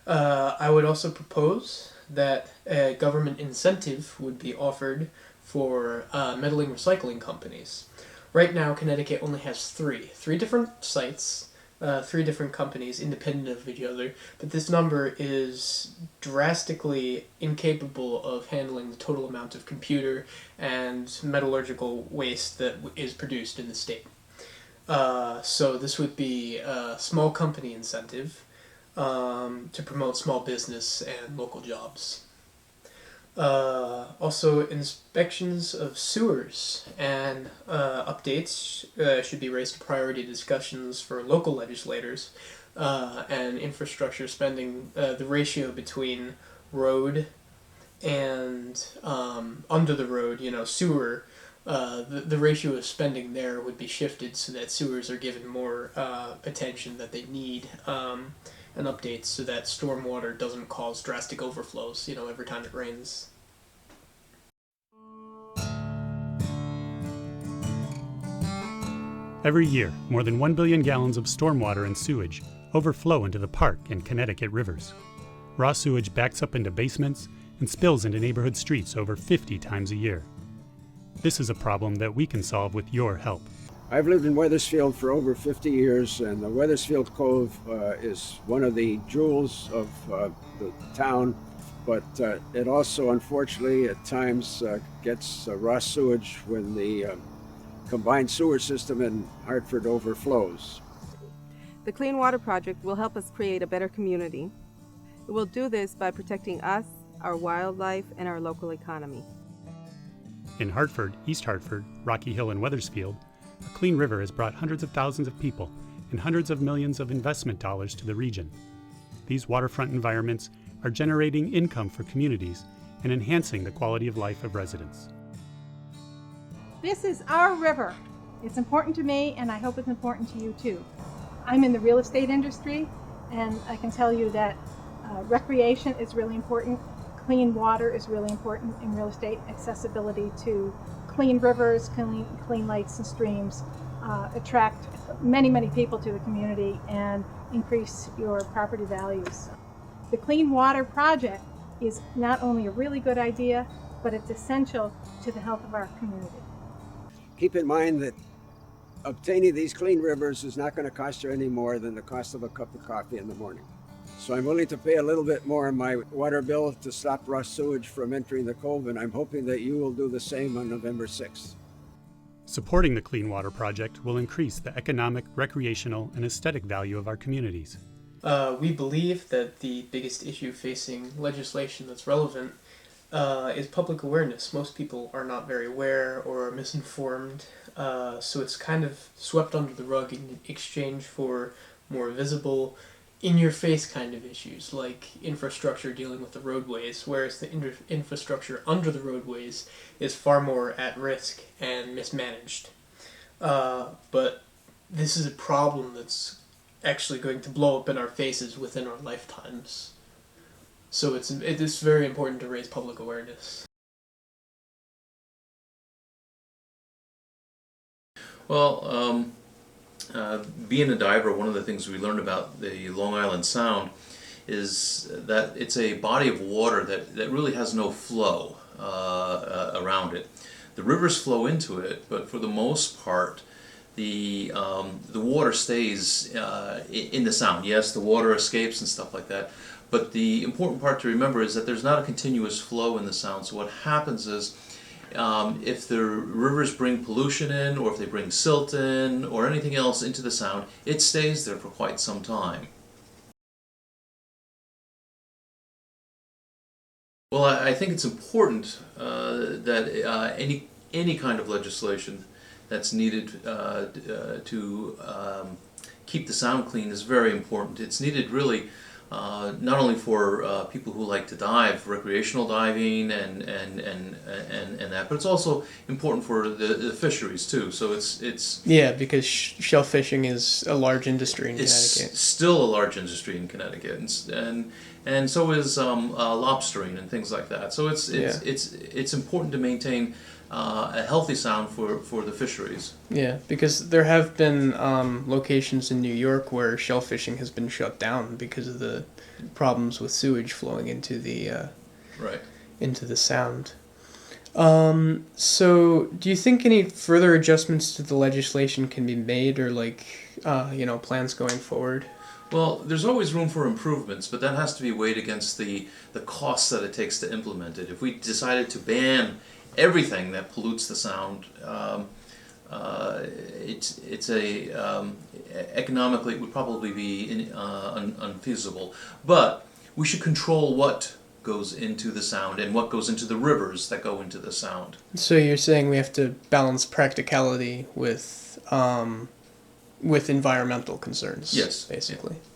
I would also propose that a government incentive would be offered for meddling recycling companies. Right now, Connecticut only has three different sites, three different companies independent of each other, but this number is drastically incapable of handling the total amount of computer and metallurgical waste that is produced in the state. So this would be a small company incentive to promote small business and local jobs. Also, inspections of sewers and updates should be raised to priority discussions for local legislators, and infrastructure spending. The ratio between road and under the road, sewer, the ratio of spending there would be shifted so that sewers are given more attention that they need, and updates so that stormwater doesn't cause drastic overflows, every time it rains. Every year, more than 1 billion gallons of stormwater and sewage overflow into the Park and Connecticut rivers. Raw sewage backs up into basements and spills into neighborhood streets over 50 times a year. This is a problem that we can solve with your help. I've lived in Wethersfield for over 50 years, and the Wethersfield Cove is one of the jewels of the town, but it also, unfortunately, at times gets raw sewage when the combined sewer system in Hartford overflows. The Clean Water Project will help us create a better community. It will do this by protecting us, our wildlife, and our local economy. In Hartford, East Hartford, Rocky Hill, and Wethersfield, a clean river has brought hundreds of thousands of people and hundreds of millions of investment dollars to the region. These waterfront environments are generating income for communities and enhancing the quality of life of residents. This is our river. It's important to me, and I hope it's important to you too. I'm in the real estate industry, and I can tell you that recreation is really important. Clean water is really important in real estate. Accessibility to clean rivers, clean lakes and streams attract many, many people to the community and increase your property values. The Clean Water Project is not only a really good idea, but it's essential to the health of our community. Keep in mind that obtaining these clean rivers is not going to cost you any more than the cost of a cup of coffee in the morning. So I'm willing to pay a little bit more on my water bill to stop raw sewage from entering the cove, and I'm hoping that you will do the same on November 6th. Supporting the Clean Water Project will increase the economic, recreational, and aesthetic value of our communities. We believe that the biggest issue facing legislation that's relevant is public awareness. Most people are not very aware or are misinformed, so it's kind of swept under the rug in exchange for more visible, in-your-face kind of issues like infrastructure dealing with the roadways, whereas the infrastructure under the roadways is far more at risk and mismanaged. But this is a problem that's actually going to blow up in our faces within our lifetimes. So it is very important to raise public awareness. Well, being a diver, one of the things we learned about the Long Island Sound is that it's a body of water that really has no flow around it. The rivers flow into it, but for the most part, the water stays in the Sound. Yes, the water escapes and stuff like that, but the important part to remember is that there's not a continuous flow in the Sound. So what happens is, if the rivers bring pollution in, or if they bring silt in, or anything else into the Sound, it stays there for quite some time. Well, I think it's important that any kind of legislation that's needed to keep the Sound clean is very important. It's needed really not only for people who like to dive, recreational diving and that, but it's also important for the fisheries too. So it's Yeah, because shell fishing is a large industry in it's Connecticut. still a large industry in Connecticut, and so is lobstering and things like that. So it's important to maintain a healthy sound for the fisheries. Yeah, because there have been locations in New York where shellfishing has been shut down because of the problems with sewage flowing Right. into the sound. So, do you think any further adjustments to the legislation can be made, or plans going forward? Well, there's always room for improvements, but that has to be weighed against the costs that it takes to implement it. If we decided to ban everything that pollutes the sound, it's economically it would probably be unfeasible. But we should control what goes into the sound and what goes into the rivers that go into the sound. So you're saying we have to balance practicality with environmental concerns, Yes. basically. Yeah.